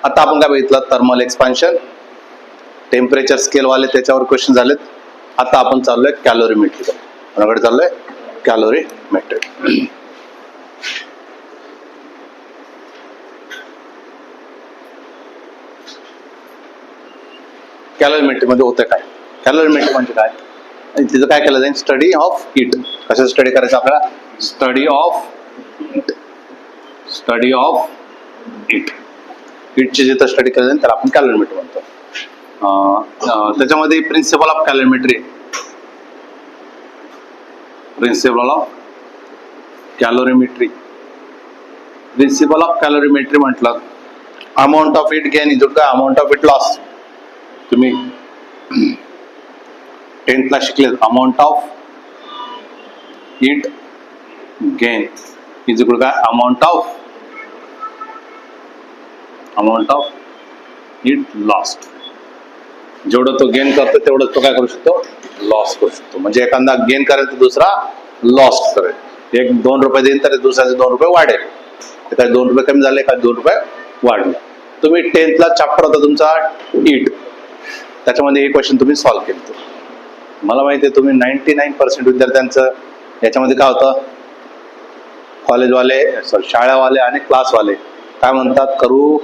आता आपण काय बघितलं, थर्मल एक्सपान्शन, टेम्परेचर स्केल वाले त्याच्यावर क्वेश्चन झालेत. आता आपण चाललोय कॅलोरीमेट्री, कोणाकडे चाललोय, कॅलोरीमेट्री. कॅलोरीमेट्री मध्ये होतं काय, कॅलोरीमेट्री म्हणजे काय, तिथं काय केलं जाईल, स्टडी ऑफ हीट. कसं स्टडी करायचं आपल्याला, study of heat, study of heat, हीटची जिथं स्टडी केलं जाईल त्याला आपण कॅलोरीमेट्री म्हणतो. त्याच्यामध्ये principle of calorimetry, principle of calorimetry, principle of calorimetry म्हटलं, amount of heat gain is काय, अमाऊंट ऑफ हीट लॉस. तुम्ही 10th ला शिकले, amount of heat gain is equal काय, अमाऊंट ऑफ हीट लॉस्ट. जेवढं तो गेन करतो तेवढं तो काय करू शकतो, लॉस करू शकतो. म्हणजे एखादा गेन करेल तर दुसरा लॉस करेल. एक 2 रुपये देईल तर दुसऱ्याचे 2 रुपये वाढेल, एखादे 2 रुपये कमी झाले, एखादे 2 रुपये वाढले. तुम्ही 10th ला चॅप्टर होता तुमचा हीट, त्याच्यामध्ये हे क्वेश्चन तुम्ही सॉल्व्ह केले. मला माहिती आहे तुम्ही 99% विद्यार्थ्यांचं याच्यामध्ये काय होतं, कॉलेजवाले शाळावाले आणि क्लासवाले काय म्हणतात, करू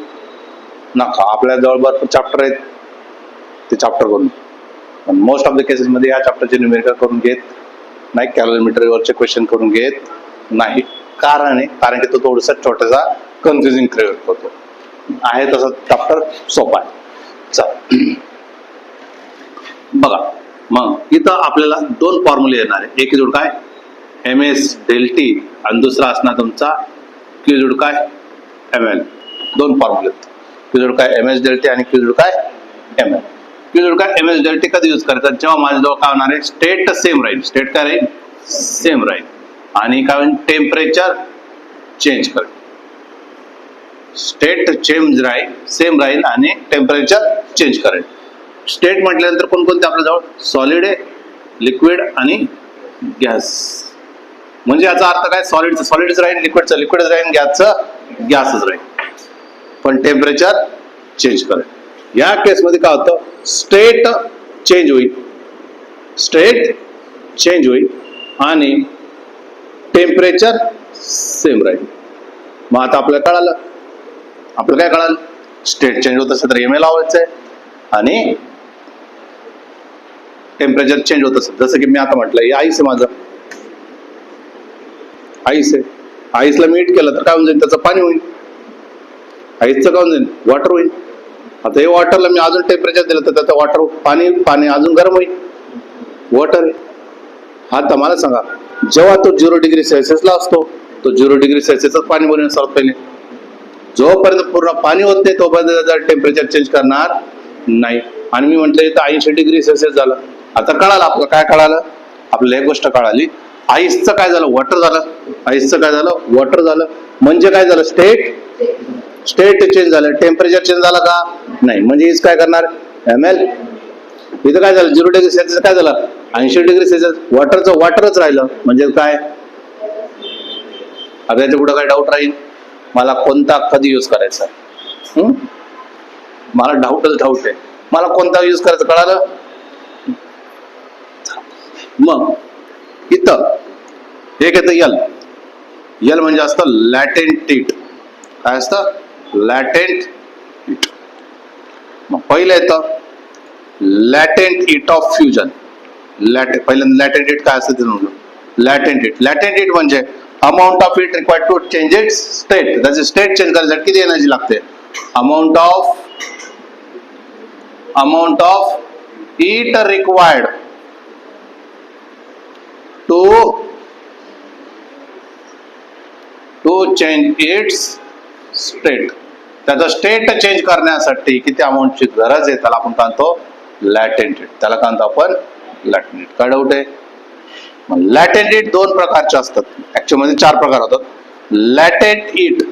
नका, आपल्या जवळ भरपूर चॅप्टर आहेत ते चॅप्टर करून. पण मोस्ट ऑफ द केसेस मध्ये या चॅप्टरचे न्यूमेरिकल करून घेत नाही, कॅलोरीमीटरवरचे क्वेश्चन करून घेत नाही. कारण की तो थोडासा छोटासा कन्फ्युजिंग क्रिएट होतो. आहे तसं चॅप्टर सोपा आहे. चल बघा, मग इथं आपल्याला 2 फॉर्म्युले येणार आहे. एक जोड काय, MS डेल्टी, आणि दुसरा असणार तुमचा Q जोड काय, ML. 2 फॉर्म्युले, Q जोड काय MS डेल्टी आणि Q जोड काय ML. Q जोड काय MS डेल्टी कधी यूज करायचा, जेव्हा माझ्याजवळ काय होणार आहे, स्टेट सेम राहील, स्टेट काय राहील, सेम राहील, आणि काय होईल, टेम्परेचर चेंज करेल. स्टेट चेंज राहील, सेम राहील, आणि टेम्परेचर चेंज करेल. स्टेट म्हटल्यानंतर कोणकोणते आपल्याजवळ, सॉलिड आहे, लिक्विड आणि गॅस. म्हणजे याचा अर्थ काय, सॉलिडचं सॉलिडच राहील, लिक्विडचं लिक्विडच राहील, गॅसचं गॅसच राहील, पण टेम्परेचर चेंज करेल. या केसमध्ये काय होतं, स्टेट चेंज होईल, स्टेट चेंज होईल आणि टेम्परेचर सेम राहील. मग आता आपल्याला कळालं, आपल्याला काय कळालं, स्टेट चेंज होत असेल तर ML लावायचं आहे, आणि टेम्परेचर चेंज होत असेल, जसं की मी आता म्हटलं हे आईस आहे, माझं आईस आहे, आईसला मी हीट केलं तर काय होऊन जाईल, त्याचं पाणी होईल. आईसचं काय होऊन जाईल, वॉटर होईल. आता हे वॉटरला मी अजून टेम्परेचर दिलं तर त्याचं वॉटर पाणी अजून गरम होईल, वॉटर आहे. आता मला सांगा, जेव्हा तो 0 डिग्री सेल्सिअसला असतो, तो 0 डिग्री सेल्सिअसच पाणी बनवून सर्वात पहिले. जोपर्यंत पूर्ण पाणी होत नाही तोपर्यंत टेम्परेचर चेंज करणार नाही. आणि मी म्हटलं इथं 80 डिग्री सेल्सिअस झालं. आता कळालं आपलं, काय कळालं आपल्याला, एक गोष्ट कळाली, आईसचं काय झालं, वॉटर झालं, आईसचं काय झालं, वॉटर झालं. म्हणजे काय झालं, स्टेट चेंज झालं, टेम्परेचर चेंज झालं का नाही. म्हणजे इज काय करणार, ML. इथं काय झालं, 0 डिग्री सेल्सिअस काय झालं, 80 डिग्री सेल्सिअस, वॉटरच राहिलं. म्हणजे काय, आता याच्या पुढे काय डाऊट राहील, मला कोणता कधी यूज करायचा, मला डाऊट आहे, मला कोणता यूज करायचं कळालं. मग इथं एक येतं L म्हणजे असतं लॅटेंट हीट. काय असतं, लॅटेंट हीट. मग पहिलं येतं लॅटेंट हीट ऑफ फ्युजन. पहिल्यांदा लॅटेंट हीट काय असतं ते म्हणलं, लॅटेंट हीट म्हणजे amount of heat required to change its state. त्याचे स्टेट चेंज करण्यासाठी किती एनर्जी लागते, amount of heat required to change its state. त्याचा स्टेट चेंज करण्यासाठी किती अमाऊंटची गरज आहे त्याला आपण काय म्हणतो, लॅटेंट हीट. त्याला काय म्हणतो आपण, लॅटेंट हीट. काय डाऊट आहे, लॅटेंट हीट 2 प्रकारचे असतात, ऍक्च्युअली मध्ये 4 प्रकार होतात. Latent heat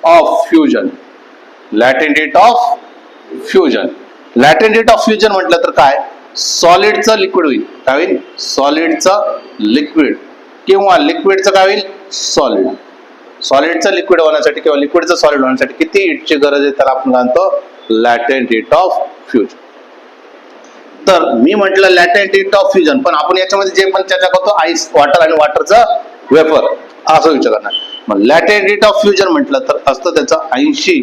of fusion, latent heat of fusion. Latent heat of fusion म्हटलं तर काय, सॉलिडचं लिक्विड होईल. काय होईल, सॉलिडचं लिक्विड, किंवा लिक्विडचं काय होईल, सॉलिड. सॉलिडचं लिक्विड होण्यासाठी किंवा लिक्विडचं सॉलिड होण्यासाठी किती हीटची गरज आहे त्याला आपण म्हणतो लॅटेंट हीट ऑफ फ्युजन. तर मी म्हटलं लॅटेंट हीट ऑफ फ्युजन, पण आपण याच्यामध्ये जे पण चर्चा करतो आईस वॉटर आणि वॉटरचं वेपर असं विचार करणार. मग लॅटेंट हीट ऑफ फ्युजन म्हटलं तर असतं त्याचं 80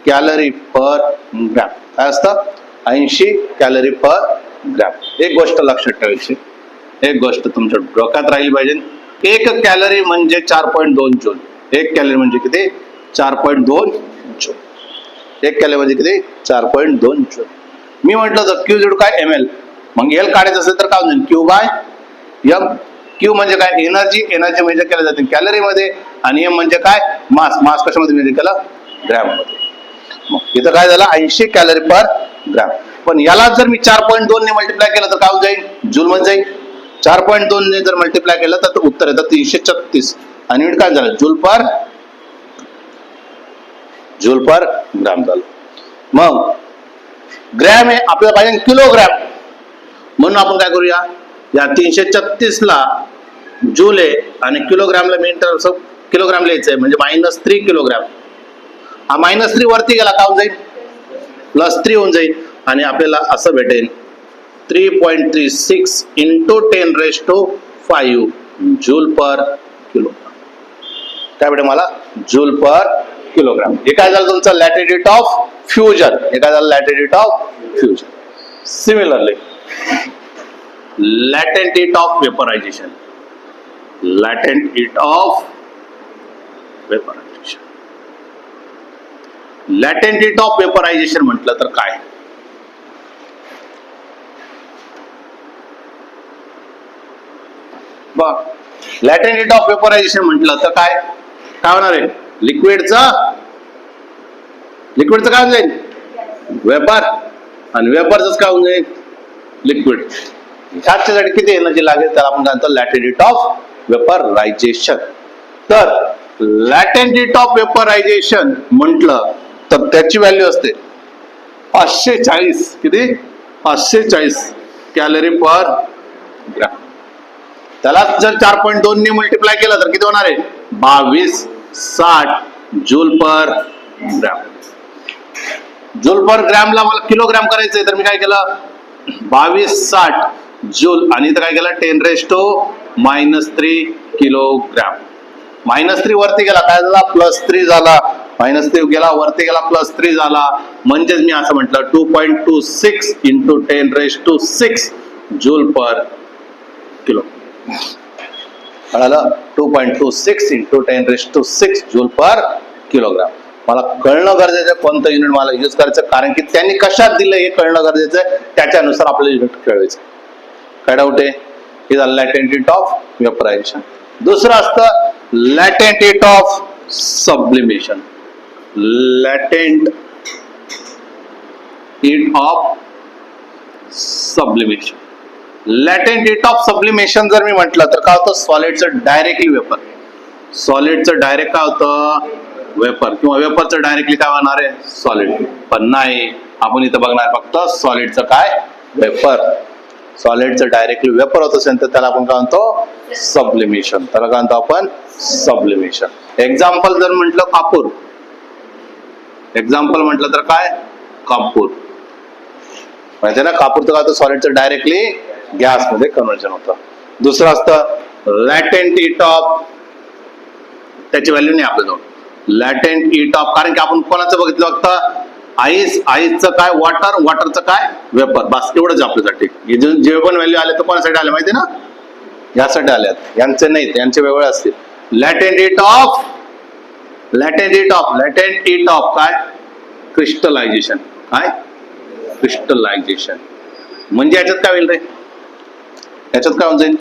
कॅलरी पर ग्रॅम. काय असतं? 80 कॅलरी पर ग्रॅम. एक गोष्ट लक्षात ठेवायची, एक गोष्ट तुमच्या डोक्यात राहिली पाहिजे. एक कॅलरी म्हणजे 4.2 जूल. एक कॅलरी म्हणजे किती? 4.2 जूल. एक कॅलरी म्हणजे किती? 4.2 जूल. मी म्हटलं तर क्यू झेड काय ml, मग एल काढायचं असेल तर काय होईल? Q by M. क्यू म्हणजे काय? एनर्जी. एनर्जी मेजर केलं जाते कॅलरी मध्ये, आणि एम म्हणजे काय? मास. मास कशामध्ये मेजर केलं? ग्रॅम मध्ये. मग इथं काय झालं? 80 कॅलरी पर ग्रॅम. पण याला जर मी 4.2 ने मल्टिप्लाय केलं तर काय होऊन जाईल? जूल मध्ये जाईल. 4.2 ने जर मल्टिप्लाय केलं तर उत्तर येतं 336, आणि युनिट काय झालं? जूल पर ग्राम झालं. मग ग्रॅम आहे आपल्याला पाहिजे किलोग्रॅम, म्हणून आपण काय करूया, या 336 ला जूल आहे आणि किलोग्रॅमला मी किलोग्रॅम लिहायचंय, म्हणजे -3 किलोग्रॅम. हा -3 वरती गेला काय होऊन जाईल? +3 होऊन जाईल, आणि आपल्याला असं भेटेल 3.36 × 10⁵ जूल पर किलोग्राम. काय भेटेल मला? Joule per kilogram. हे काय झालं तुमचं? Latent heat of fusion. हे काय झालं? Latent heat of fusion. Similarly latent heat of vaporisation. Latent heat of vaporisation. Latent heat of vaporisation म्हटलं तर काय? बघ, लॅटेंट हीट ऑफ वेपरायझेशन म्हटलं तर काय काय होणार आहे? लिक्विडचं काय होऊन जाईल? वेपर. आणि वेपरच काय होऊन जाईल? लिक्विड. ह्याच्यासाठी किती एनर्जी लागेल त्याला आपण काय म्हणतो? लॅटेंट हीट ऑफ वेपरायझेशन. तर लॅटेंट हीट ऑफ वेपरायझेशन म्हटलं तर त्याची व्हॅल्यू असते 540. किती? 540 कॅलरी पर ग्रॅम. त्याला जर 4.2 ने मल्टिप्लाय केलं तर किती होणार आहे? 2260 joule per gram. Joule per ग्रॅमला मला किलोग्रॅम करायचंय, तर मी काय केलं? 2260 जूल, आणि इथं काय केलं? 10⁻³ किलोग्रॅम. -3 वरती गेला काय झाला? +3 झाला. -3 गेला वरती गेला, +3 झाला. म्हणजेच मी असं म्हटलं 2.26 × 10⁻6 जूल पर किलो. कळालं? 2.26 × 10⁻6 जूल पर किलोग्राम. मला कळणं गरजेचं कोणतं युनिट मला यूज करायचं, कारण की त्यांनी कशात दिलं हे कळणं गरजेचं आहे. त्याच्यानुसार आपल्याला युनिट खेळवायचं. काय डाऊट आहे? हे झालं लॅटेंट हीट ऑफ वेपरायझेशन. दुसरं असतं latent heat of sublimation. Latent heat of sublimation. Latent heat of sublimation जर मी म्हटलं तर काय होतं? सॉलिडचं डायरेक्टली वेपर. सॉलिडचं डायरेक्ट काय होतं? वेपर. किंवा वेपरचं डायरेक्टली काय होणार आहे? सॉलिड. पण नाही, आपण इथं बघणार फक्त सॉलिडचं काय? वेपर. सॉलिडचं डायरेक्टली वेपर होत असेल तर त्याला आपण काय म्हणतो? सब्लिमेशन. त्याला काय म्हणतो आपण? सब्लिमेशन. एक्झाम्पल जर म्हटलं कापूर. एक्झाम्पल म्हटलं तर काय? कापूर. माहिती ना, कापूरचं काय होतं? सॉलिडचं डायरेक्टली गॅस मध्ये कन्व्हर्जन होतं. दुसरं असतं लॅटेंट हीट ऑफ, त्याची व्हॅल्यू नाही आपल्याजवळ. लॅटेंट हीट ऑफ, कारण की आपण कोणाचं बघितलं फक्त आईस. आईसचं काय? वॉटर. वॉटरचं काय? वेपर. बस एवढंच आपल्यासाठी. जे पण व्हॅल्यू आले तर कोणासाठी आले माहिती ना? यासाठी आल्यात. यांचे नाहीत, यांचे वेगळे असतील. Latent heat of, latent heat of, latent heat of काय? क्रिस्टलायझेशन. काय? क्रिस्टलायझेशन. म्हणजे याच्यात काय होईल रे? याच्यात काय होऊन जाईल?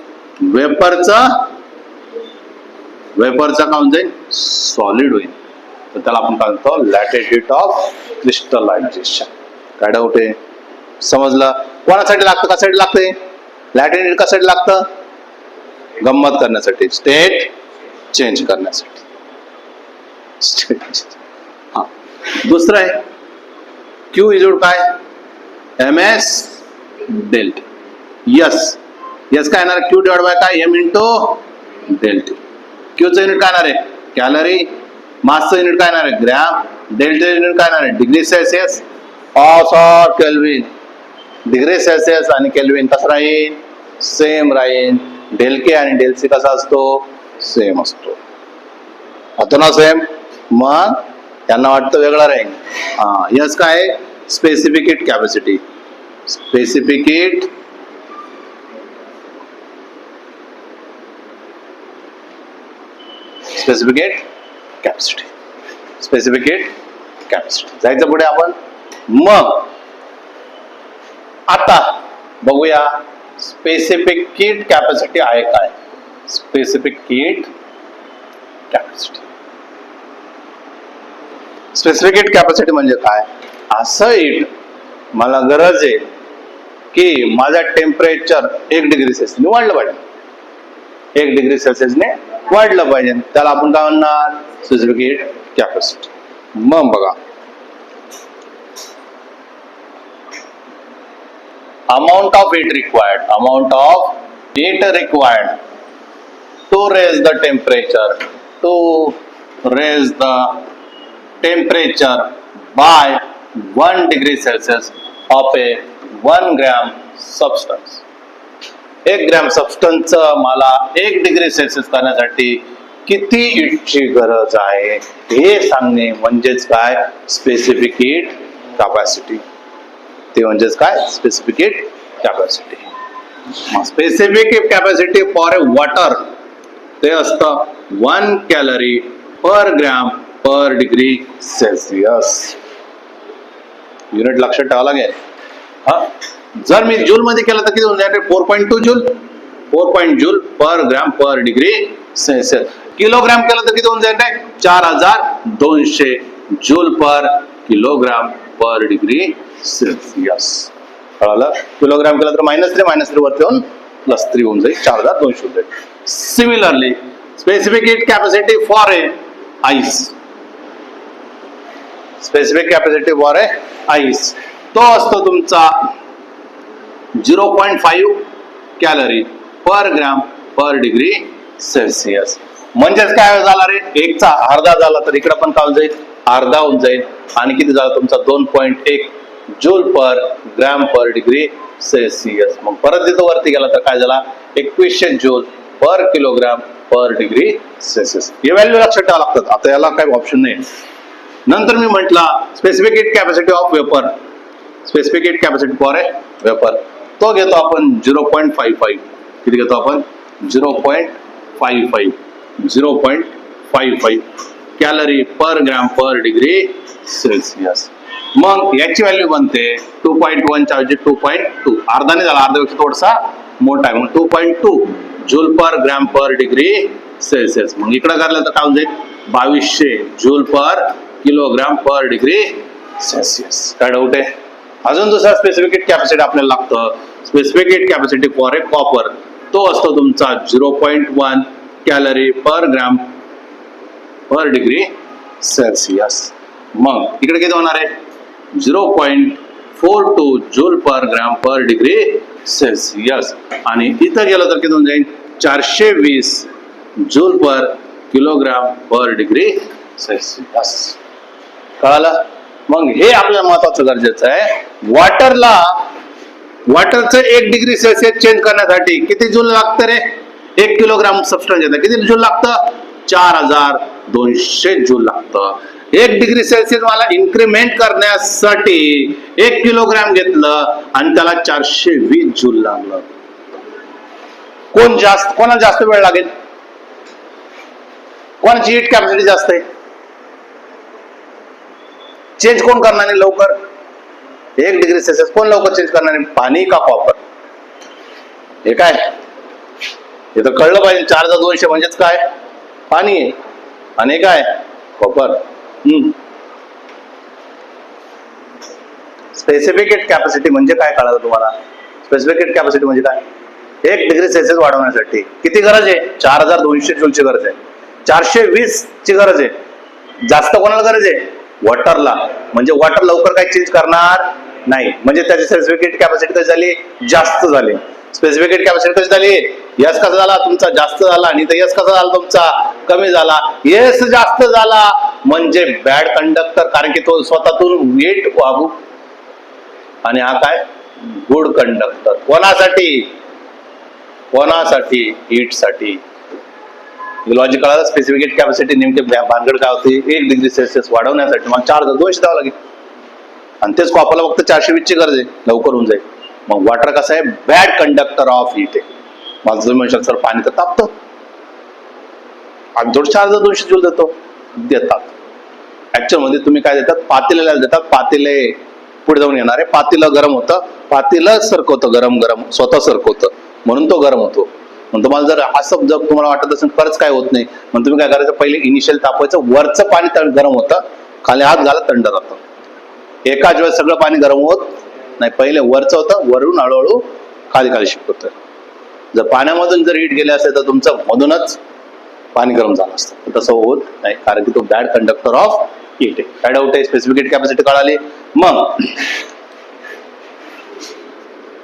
वेपरचा काय होऊन जाईल? सॉलिड होईल. तर त्याला आपण काय म्हणतो? लॅटेंट हीट ऑफ क्रिस्टलायझेशन. काय डाऊट आहे? समजलं? कोणासाठी लागतं? कशासाठी लागतंय? लॅटेंट हीट कशासाठी लागतं? गंमत करण्यासाठी, स्टेट चेंज करण्यासाठी. हा. दुसरं आहे क्यू इज काय? ms delta. यस काय येणार? क्यू डिवाइड बाय काय? m × delta. क्यूचं युनिट काय येणार आहे? कॅलरी, मासचं युनिट काय येणार आहे ग्रॅम, डेल्टा युनिट काय येणार आहे डिग्री सेल्सिअस, और केल्विन. डिग्री सेल्सिअस आणि केल्विन कसं राहील सेम राहील. डेल के आणि डेल सी कसा असतो सेम असतो. होतो ना सेम. मग त्यांना वाटतं वेगळं राहील. हा यस काय specific heat capacity. Specific heat capacity. Specific heat capacity. जायचं पुढे आपण. मग आता बघूया स्पेसिफिक हीट कॅपॅसिटी आहे काय. Specific heat capacity. Specific heat capacity म्हणजे काय. असं हीट मला गरज आहे की माझा टेम्परेचर 1 डिग्री सेल्सिअसने वाढलं पाहिजे. 1 डिग्री सेल्सिअसने वाढलं पाहिजे. त्याला आपण काय म्हणणार स्पेसिफिक हीट कॅपॅसिटी. मग बघा amount of heat required to raise the temperature by 1 degree Celsius of a 1 gram substance. 1 gram substance मला 1 डिग्री सेल्सिअस करण्यासाठी किती हीटची गरज आहे हे सांगणे म्हणजेच काय स्पेसिफिक हीट कॅपॅसिटी. ते म्हणजेच काय specific heat capacity. Specific heat capacity for a water ते असतं 1 कॅलरी पर gram per degree Celsius. Unit लक्षात ठेवावं लागेल. हा जर मी जूल मध्ये केलं तर किती होऊन जाईल 4.2 joule. 4 joule per gram per degree Celsius. Kilogram केलं तर किती होऊन जाईल 4200 जूल पर किलोग्राम पर डिग्री सेल्सिअस. कळालं. किलोग्राम केलं तर -3 वरती येऊन +3 होऊन जाईल 4200 होऊन जाईल. Similarly specific heat capacity for a ice. Specific capacity for a ice तो असतो तुमचा 0.5 कॅलरी पर ग्रॅम पर डिग्री सेल्सिअस. म्हणजेच काय झाला रे 1चा अर्धा झाला तर इकडे पण काय होऊन जाईल अर्धा होऊन जाईल. आणि किती झाला तुमचा 2.1 joule per gram per degree Celsius. मग परत तिथं वरती गेला तर काय झाला 2100 जूल पर किलोग्राम पर डिग्री सेल्सिअस. हे व्हॅल्यू लक्षात ठेवावं लागतात. आता याला काही ऑप्शन नाही. नंतर मी म्हटलं specific heat capacity of vapour. Specific heat capacity for a vapour तो घेतो आपण 0.55. किती घेतो आपण 0.55 कॅलरी पर ग्रॅम पर डिग्री सेल्सिअस. मग याची व्हॅल्यू बनते 2.1 च्या ऐवजी 2.2. अर्धाने झाला अर्ध्यापेक्षा थोडासा मोठा आहे. मग 2.2 joule per gram per degree Celsius. मग इकडे करलं तर काय होऊन जाईल 2200 जूल पर किलोग्राम पर डिग्री सेल्सिअस. काय डाऊट आहे. अजून दुसरा स्पेसिफिक हीट कॅपॅसिटी आपल्याला लागतं. Specific heat capacity for a copper तो असतो तुमचा 0.1 कॅलरी पर ग्रॅम पर डिग्री सेल्सिअस. मग इकडे किती होणार आहे 0.42 joule per gram per degree Celsius. आणि इथं गेलं तर किती होऊन जाईल 420 जूल पर किलोग्राम पर डिग्री सेल्सिअस. कळालं. मग हे आपल्याला महत्वाचं गरजेचं आहे. वॉटरचं 1 डिग्री सेल्सिअस चेंज करण्यासाठी किती जूल लागतं रे. 1 किलोग्राम सबस्टन्स येतं किती जूल लागतं 4200 जूल लागतं. 1 डिग्री सेल्सिअस मला इन्क्रीमेंट करण्यासाठी 1 किलोग्राम घेतलं आणि त्याला 420 जूल लागलं. कोणाला जास्त वेळ लागेल. कोणाची हीट कॅपॅसिटी जास्त आहे. चेंज कोण करणार नाही लवकर 1 डिग्री सेल्सिअस कोण लवकर चेंज करणार नाही पाणी का कॉपर. हे काय हे तर कळलं पाहिजे. 4200 म्हणजेच काय पाणी आहे आणि काय कॉपर. स्पेसिफिक हीट कॅपॅसिटी म्हणजे काय कळालं तुम्हाला. स्पेसिफिक हीट कॅपॅसिटी म्हणजे काय 1 डिग्री सेल्सिअस वाढवण्यासाठी किती गरज आहे 4200 जूलची गरज आहे. 420 ची गरज आहे. जास्त कोणाला गरज आहे वॉटरला. म्हणजे वॉटर लवकर काय चेंज करणार नाही. म्हणजे त्याची स्पेसिफिक हीट कॅपॅसिटी कशी झाली जास्त झाली. स्पेसिफिक हीट कॅपॅसिटी कशी झाली यस कसा झाला तुमचा जास्त झाला आणि यस कसा झाला तुमचा कमी झाला, एस जास्त झाला म्हणजे बॅड कंडक्टर, कारण की तो स्वतःतून वेट वाहू. आणि हा काय गुड कंडक्टर. कोणासाठी? कोणासाठी? हीटसाठी. लॉजिक कळालं. स्पेसिफिक कॅपॅसिटी नेमके भानगड काय होती? 1 डिग्री सेल्सिअस वाढवण्यासाठी मग 4,200 द्यावं लागेल, आणि तेच कॉपरला फक्त 420 ची गरज आहे, लवकर होऊन जाईल. मग वॉटर कसं आहे? बॅड कंडक्टर ऑफ हीट आहे. माझं तुम्ही म्हणशाल सर पाणी तर तापतं, आणि जोड 4,200 जूल देतात. ऍक्च्युअल मध्ये तुम्ही काय देतात? पातेल्याला देतात. पातेले पुढे जाऊन येणार आहे. पातेलं गरम होतं, पातेलं सरकवतं, गरम गरम स्वतः सरकवतं, म्हणून तो गरम होतो. मग तुम्हाला जर असं जर तुम्हाला वाटत असेल खरंच काय होत नाही, मग तुम्ही काय करायचं? पहिले इनिशियल तापवायचं, वरचं पाणी गरम होतं, खाली हात घाला, थंड राहतं. एकाच वेळेस सगळं पाणी गरम होत नाही. पहिले वरचं होतं, वरून हळूहळू खाली खाली शिफ्ट होतं. जर पाण्यामधून जर हीट गेले असेल तर तुमचं मधूनच पाणी गरम झालं असतं. तसं होत नाही, कारण की तो बॅड कंडक्टर ऑफ हीट आहे. काय डाऊट आहे? स्पेसिफिक कॅपॅसिटी कळाली.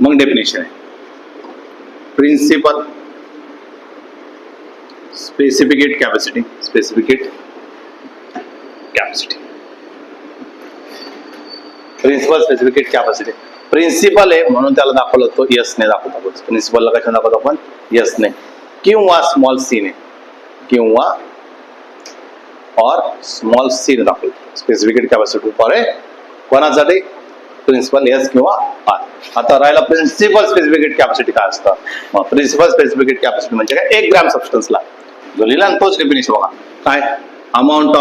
मग डेफिनेशन आहे. Principal specific heat capacity. Specific capacity, principal specific heat capacity. Principal आहे म्हणून त्याला दाखवलं तो एस ने दाखवतो. प्रिन्सिपलला कशा दाखवतो आपण? एस ने किंवा स्मॉल सी ने, किंवा और स्मॉल सी ने दाखवतो स्पेसिफिकेट कॅपॅसिटी फॉर आहे. कोणासाठी? प्रिन्सिपल एस किंवा आर. आता राहिला प्रिन्सिपल स्पेसिफिकेट कॅपॅसिटी काय असतं. मग प्रिन्सिपल स्पेसिफिकेट कॅपॅसिटी म्हणजे काय? 1 ग्रॅम सबस्टन्सला जो लिहिला ना तोच डेफिनेशन बघा. काय? Amount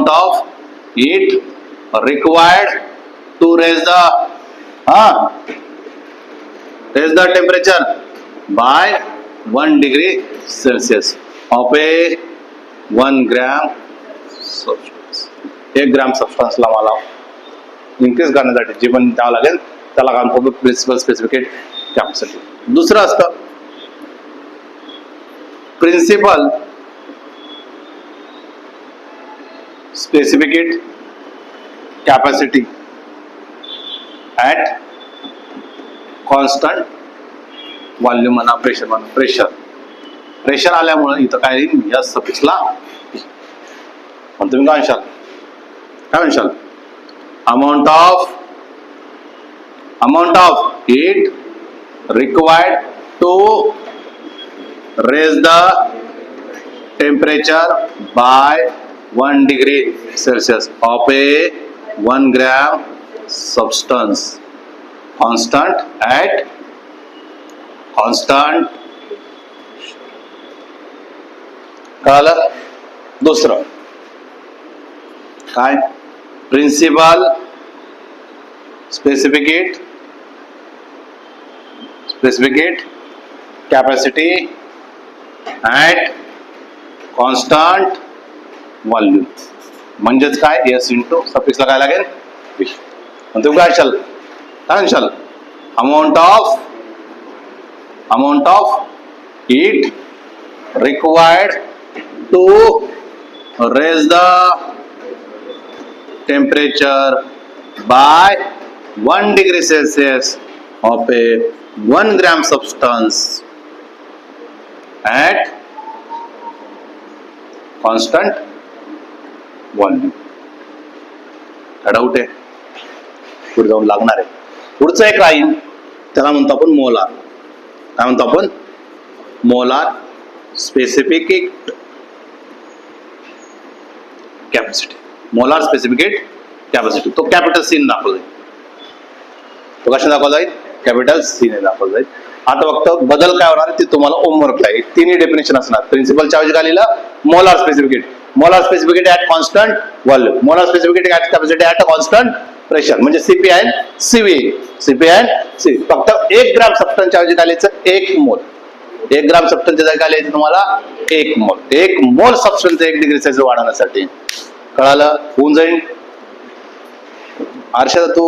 of heat required to raise the temperature by 1 degree Celsius of a 1 gram substance. 1 gram सबस्टन्सला मला इन्क्रीज करण्यासाठी जे पण द्यावं लागेल त्याला काय म्हणतो? Principal specific heat capacity. दुसरं असतं principal specific heat capacity at constant volume म्हणा, प्रेशर म्हणा. प्रेशर आल्यामुळे इथं काय येईल? या सफिक्सला पण तुम्ही काय म्हणशाल? Amount of heat required to raise the temperature by 1 degree Celsius of a 1 gram substance constant. कळालं? दुसरं काय? Principal specific heat capacity at constant volume. म्हणजेच काय? एस इंटू सफिक्सला काय लागेल? व्ही. तुम्ही काय म्हणशाल? Amount of heat required to raise the temperature by 1 degree Celsius of a 1 gram substance at constant volume. Doubt आहे? पुढे जाऊन लागणार आहे. पुढचं एक राहील त्याला म्हणतो आपण मोलार. काय म्हणतो आपण? Molar specific heat capacity. Molar specific heat capacity तो कॅपिटल सी ने दाखवला जाईल. तो कशा दाखवला जाईल? कॅपिटल सी ने दाखवला जाईल. आता फक्त बदल काय होणार ते तुम्हाला होमवर्कला आहे. तिन्ही डेफिनेशन असणार. प्रिन्सिपलच्या ऐवजी काय लिहिलं? Molar specific heat at constant volume. Molar specific heat at capacity at constant pressure म्हणजे सीपी अँड सीव्ही. फक्त 1 ग्राम सबस्टन्सच्या ऐवजी काय लिहायचं? 1 मोल. 1 ग्राम सबस्टन्सच्या जागी काय लिहायचं तुम्हाला? 1 मोल. 1 मोल सबस्टन्स 1 डिग्री सेल्सिअस वाढवण्यासाठी. कळालं? होऊन जाईल. आरशा तू